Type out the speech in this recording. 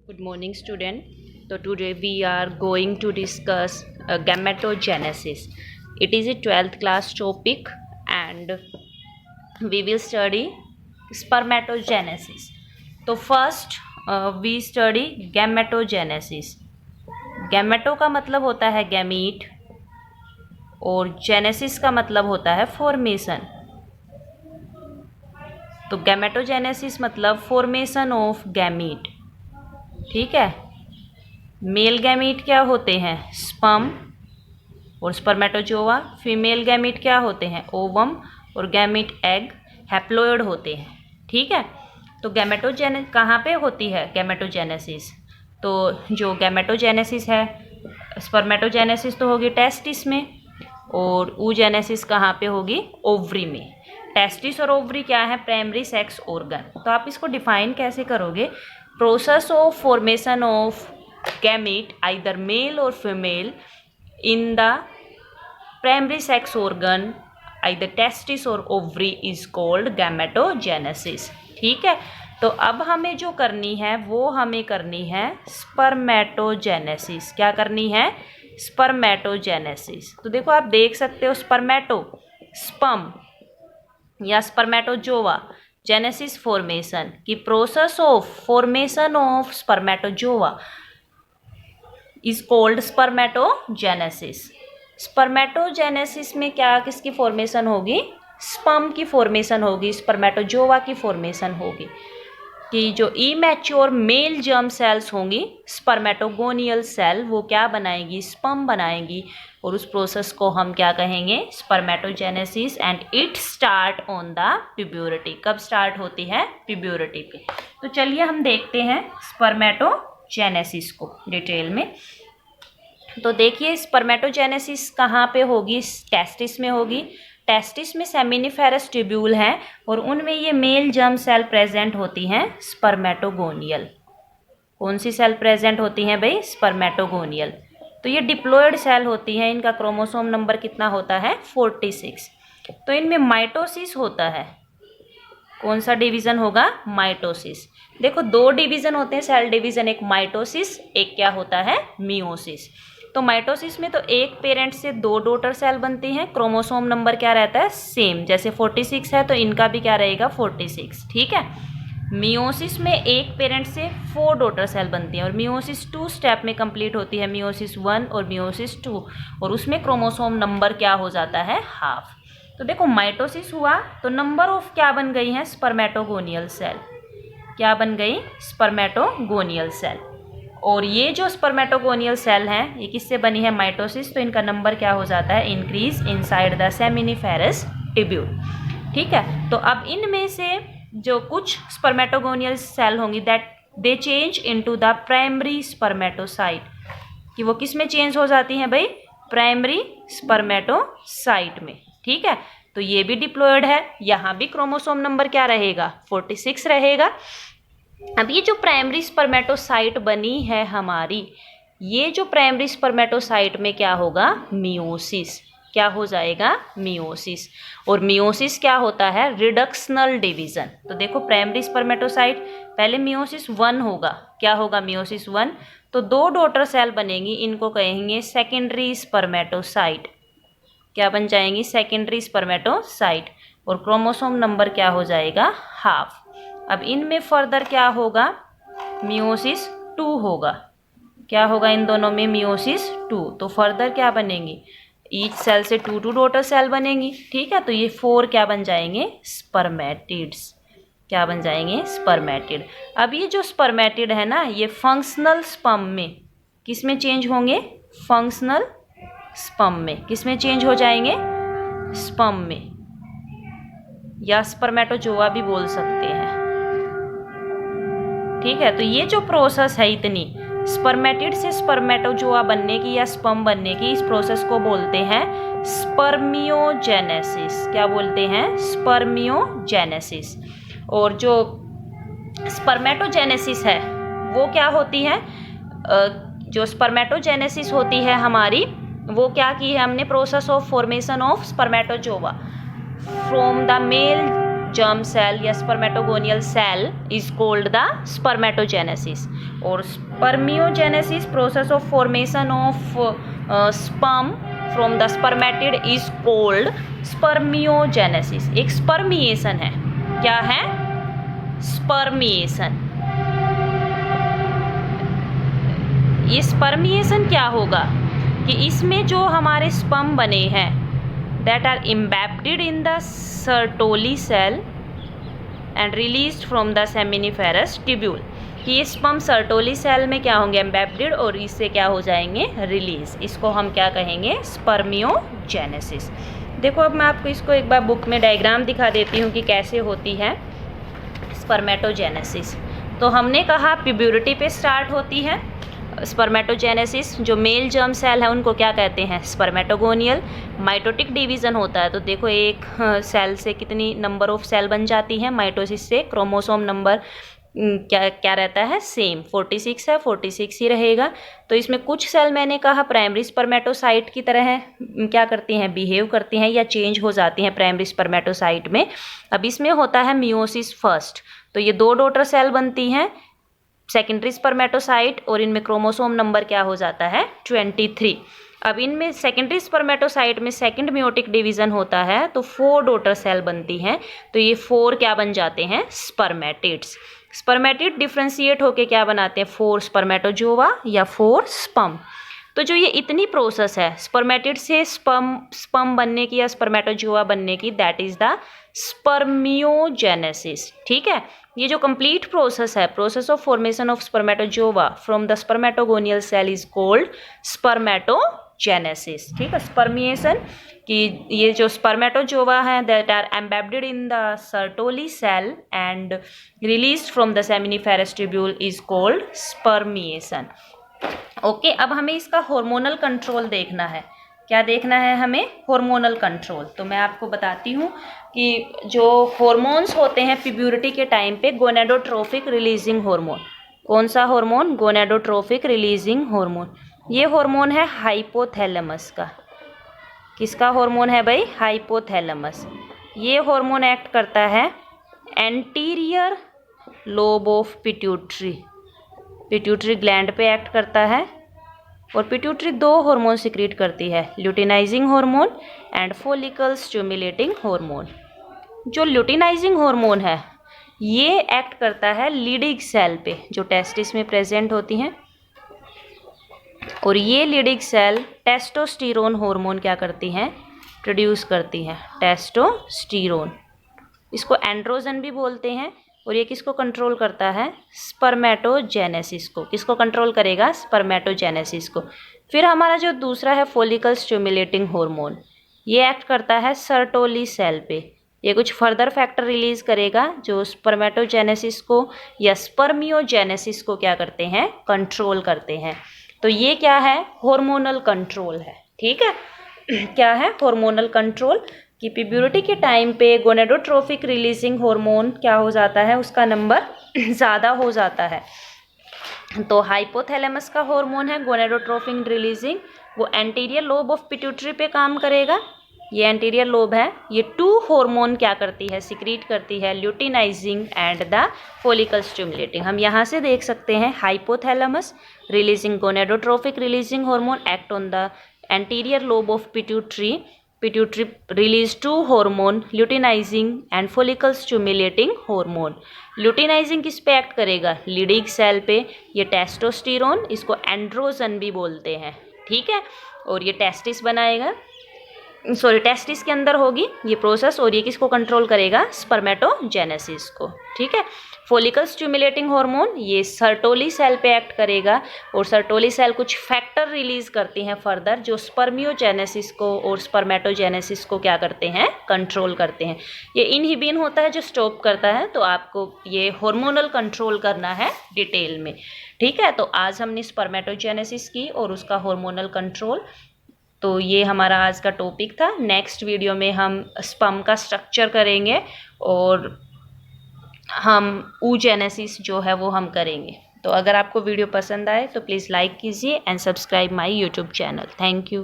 Good morning, student. So today we are going to discuss gametogenesis. It is a 12th class topic, and we will study spermatogenesis. तो first we study gametogenesis. Gameto का मतलब होता है gamete और genesis का मतलब होता है फॉर्मेशन. तो गैमेटोजेनेसिस मतलब फॉर्मेशन ऑफ गैमीट. ठीक है. मेल गैमीट क्या होते हैं? स्पर्म और स्पर्मेटोजोआ. फीमेल गैमीट क्या होते हैं? ओवम और गैमीट एग. हैप्लोइड होते हैं. ठीक है. तो कहाँ पे होती है गैमेटोजेनेसिस? तो जो गैमेटोजेनेसिस है, स्पर्मेटोजेनेसिस तो होगी टेस्टिस में और oogenesis कहाँ पे होगी? ओवरी में. टेस्टिस और ओवरी क्या है? Primary sex organ. तो आप इसको डिफाइन कैसे करोगे? Process of formation of gamete either male or female in the primary sex organ either testis or ovary is called gametogenesis. ठीक है. तो अब हमें जो करनी है वो हमें करनी है स्पर्मेटोजेनेसिस. क्या करनी है? स्पर्मेटोजेनेसिस. तो देखो आप देख सकते हो स्पर्मेटो स्पर्म या स्पर्मेटोजोआ, जेनेसिस फॉर्मेशन की process of formation of spermatozoa is called spermatogenesis. Spermatogenesis में क्या किसकी फॉर्मेशन होगी? स्पर्म की फॉर्मेशन होगी, स्पर्मेटोजोआ की फॉर्मेशन होगी. कि जो इमैच्योर मेल जर्म सेल्स होंगी स्पर्मेटोगोनियल सेल, वो क्या बनाएगी? स्पर्म बनाएगी. और उस प्रोसेस को हम क्या कहेंगे? Spermatogenesis. And it start on the puberty. कब स्टार्ट होती है? प्यूबर्टी पे. तो चलिए हम देखते हैं स्पर्मेटोजेनेसिस को डिटेल में. तो देखिए स्पर्मेटोजेनेसिस कहाँ पे होगी? टेस्टिस में होगी. टेस्टिस में सेमिनिफेरस ट्यूब्यूल हैं और उनमें ये मेल जर्म सेल प्रेजेंट होती हैं स्पर्मेटोगोनियल. कौन सी सेल प्रेजेंट होती हैं भाई? स्पर्मेटोगोनियल. तो ये डिप्लॉयड सेल होती हैं. इनका क्रोमोसोम नंबर कितना होता है? 46. तो इनमें माइटोसिस होता है. कौन सा डिवीजन होगा? माइटोसिस. देखो दो डिवीजन होते हैं सेल डिवीजन, एक माइटोसिस, एक क्या होता है? मियोसिस. तो माइटोसिस में तो एक पेरेंट से दो डॉटर सेल बनती हैं. क्रोमोसोम नंबर क्या रहता है? सेम. जैसे 46 है तो इनका भी क्या रहेगा? 46. ठीक है. मियोसिस में एक पेरेंट से 4 डॉटर सेल बनती हैं और मियोसिस 2 स्टेप में कंप्लीट होती है. मियोसिस 1 और मियोसिस 2 और उसमें क्रोमोसोम नंबर क्या हो जाता है? हाफ. तो देखो माइटोसिस हुआ तो नंबर ऑफ क्या बन गई हैं? Spermatogonial cell. क्या बन गई? Spermatogonial cell. और ये जो स्पर्मेटोगोनियल सेल हैं ये किससे बनी है? माइटोसिस. तो इनका नंबर क्या हो जाता है? Increase inside the seminiferous tubule. ठीक है. तो अब इनमें से जो कुछ स्पर्मेटोगोनियल सेल होंगी that they change into the primary spermatocyte. कि वो किस में चेंज हो जाती हैं भाई? प्राइमरी स्पर्मेटोसाइट में. ठीक है. तो ये भी डिप्लॉयड है. यहाँ भी क्रोमोसोम नंबर क्या रहेगा? 46 रहेगा. अब ये जो प्राइमरी स्पर्मेटोसाइट बनी है हमारी, ये जो प्राइमरी स्पर्मेटोसाइट में क्या होगा? मियोसिस. क्या हो जाएगा? मियोसिस. और मियोसिस क्या होता है? Reductional division. तो देखो प्राइमरी स्पर्मेटोसाइट पहले मियोसिस 1 होगा. क्या होगा? मियोसिस 1. तो 2 डॉटर सेल बनेंगी, इनको कहेंगे सेकेंडरी स्पर्मेटोसाइट. क्या बन जाएंगी? Secondary spermatocyte. और क्रोमोसोम नंबर क्या हो जाएगा? हाफ. अब इनमें फर्दर क्या होगा? मियोसिस 2 होगा. क्या होगा इन दोनों में? मियोसिस 2. तो फर्दर क्या बनेंगी? ईच सेल से 2 डॉटर सेल बनेंगी. ठीक है. तो ये 4 क्या बन जाएंगे? स्पर्मेटिड्स. क्या बन जाएंगे? स्पर्मेटिड. अब ये जो स्पर्मेटिड है ना, ये फंक्शनल स्पर्म में किस में चेंज होंगे? फंक्शनल स्पर्म में. किस में चेंज हो जाएंगे? स्पर्म में. या स्पर्मेटोजोआ भी बोल सकते हैं. ठीक है. तो ये जो प्रोसेस है इतनी स्पर्मेटिड से स्पर्मेटोजोआ बनने की या स्पर्म बनने की, इस प्रोसेस को बोलते हैं स्पर्मियोजेनेसिस. क्या बोलते हैं? स्पर्मियोजेनेसिस. और जो स्पर्मेटोजेनेसिस है वो क्या होती है? जो स्पर्मेटोजेनेसिस होती है हमारी, वो क्या की है हमने? Process of formation of spermatozoa from the male germ cell या spermatogonial cell is called the spermatogenesis. और spermiogenesis process of formation of sperm from the spermatid is called spermiogenesis. एक spermiation है, क्या है? spermiation. ये spermiation क्या होगा कि इसमें जो हमारे sperm बने हैं that are embedded in the Sertoli cell and released from the seminiferous tubule, कि ये sperm Sertoli cell में क्या होंगे? embedded, और इससे क्या हो जाएंगे? रिलीज. इसको हम क्या कहेंगे? स्पर्मियोजेनेसिस. देखो अब मैं आपको इसको एक बार बुक में डायग्राम दिखा देती हूँ कि कैसे होती है स्पर्मेटोजेनेसिस. तो हमने कहा प्यूबर्टी पे स्टार्ट होती है स्पर्मेटोजेनेसिस. जो मेल जर्म सेल है उनको क्या कहते हैं? स्पर्मेटोगोनियल. माइटोटिक डिवीज़न होता है, तो देखो एक सेल से कितनी नंबर ऑफ सेल बन जाती हैं. माइटोसिस से क्रोमोसोम नंबर क्या रहता है? सेम 46 है, 46 ही रहेगा. तो इसमें कुछ सेल मैंने कहा प्राइमरी स्पर्मेटोसाइट की तरह है, क्या करती हैं? बिहेव करती हैं या चेंज हो जाती हैं प्राइमरी स्पर्मेटोसाइट में. अब इसमें होता है मियोसिस फर्स्ट, तो ये 2 डॉटर सेल बनती हैं सेकेंडरी स्पर्मेटोसाइट, और इनमें क्रोमोसोम नंबर क्या हो जाता है? 23. अब इनमें सेकेंडरी स्पर्मेटोसाइट में सेकेंड मियोटिक डिवीज़न होता है, तो 4 डॉटर सेल बनती हैं. तो ये 4 क्या बन जाते हैं? स्पर्मेटिड्स. स्पर्मेटिड डिफ्रेंशिएट होके क्या बनाते हैं? 4 स्पर्मेटोजोवा या 4 स्पर्म. तो जो ये इतनी प्रोसेस है स्पर्मेटिड से स्पर्म बनने की या स्पर्मेटोजोआ बनने की, दैट इज द स्पर्मियोजेनेसिस. ठीक है, ये जो कंप्लीट प्रोसेस है, process of formation of spermatozoa from the spermatogonial cell is called spermatogenesis. ठीक है, स्पर्मिएशन कि ये जो स्पर्मेटोजोआ हैं that are embedded in the Sertoli cell and released from the seminiferous tubule is called spermiation. Okay, अब हमें इसका hormonal control देखना है. क्या देखना है हमें? Hormonal control. तो मैं आपको बताती हूँ कि जो हार्मोन्स होते हैं प्यूबर्टी के टाइम पे, गोनेडोट्रोफिक रिलीजिंग हार्मोन. कौन सा हार्मोन? Gonadotrophic releasing hormone. ये हार्मोन है हाइपोथैलेमस का. किसका हार्मोन है भाई? हाइपोथैलेमस. ये हार्मोन एक्ट करता है anterior lobe of pituitary. Pituitary gland पे एक्ट करता है, और पिट्यूटरी 2 हार्मोन सिक्रीट करती है, luteinizing hormone and follicle stimulating hormone. जो ल्यूटिनाइजिंग हार्मोन है ये एक्ट करता है लीडिग सेल पे जो टेस्टिस में प्रेजेंट होती हैं, और ये लीडिग सेल टेस्टोस्टेरोन हार्मोन क्या करती हैं? प्रोड्यूस करती हैं, टेस्टोस्टेरोन. इसको एंड्रोजन भी बोलते हैं. और ये किसको कंट्रोल करता है? स्पर्मेटोजेनेसिस को. किसको कंट्रोल करेगा? स्पर्मेटोजेनेसिस को. फिर हमारा जो दूसरा है फॉलिकल स्टिमुलेटिंग हार्मोन, ये एक्ट करता है सर्टोली सेल पे. ये कुछ फर्दर फैक्टर रिलीज करेगा जो स्पर्मेटोजेनेसिस को या स्पर्मियोजेनेसिस को क्या करते हैं? कंट्रोल करते हैं. तो ये क्या है? हार्मोनल कंट्रोल है. ठीक है, क्या है? Hormonal control. कि प्यूबर्टी के टाइम पे गोनेडोट्रोफिक रिलीजिंग हार्मोन क्या हो जाता है? उसका नंबर ज़्यादा हो जाता है. तो हाइपोथैलेमस का हार्मोन है गोनेडोट्रोफिक रिलीजिंग, वो एंटीरियर लोब ऑफ पिट्यूटरी पे काम करेगा. ये एंटीरियर लोब है, ये 2 हार्मोन क्या करती है? सिक्रीट करती है, luteinizing and the follicle stimulating. हम यहाँ से देख सकते हैं hypothalamus releasing gonadotrophic releasing hormone act on the anterior lobe of pituitary. Pituitary release 2 hormone, luteinizing and follicle stimulating hormone. Luteinizing किस पे एक्ट करेगा? लीडिग सेल पे. ये टेस्टोस्टेरोन, इसको एंड्रोजन भी बोलते हैं. ठीक है, और ये टेस्टिस बनाएगा, सॉरी टेस्टिस के अंदर होगी ये प्रोसेस, और ये किसको कंट्रोल करेगा? स्पर्मेटोजेनेसिस को. ठीक है, फॉलिकल स्टिमुलेटिंग हार्मोन ये सर्टोली सेल पे एक्ट करेगा, और सर्टोली सेल कुछ फैक्टर रिलीज करती हैं फर्दर जो स्पर्मियोजेनेसिस को और स्पर्मेटोजेनेसिस को क्या करते हैं? कंट्रोल करते हैं. ये इनहिबिन होता है जो स्टॉप करता है. तो आपको ये हार्मोनल कंट्रोल करना है डिटेल में. ठीक है, तो आज हमने स्पर्मेटोजेनेसिस की और उसका हार्मोनल कंट्रोल. तो ये हमारा आज का टॉपिक था. नेक्स्ट वीडियो में हम स्पर्म का स्ट्रक्चर करेंगे और हम oogenesis जो है वो हम करेंगे. तो अगर आपको वीडियो पसंद आए तो प्लीज़ लाइक कीजिए and subscribe my YouTube channel. Thank you.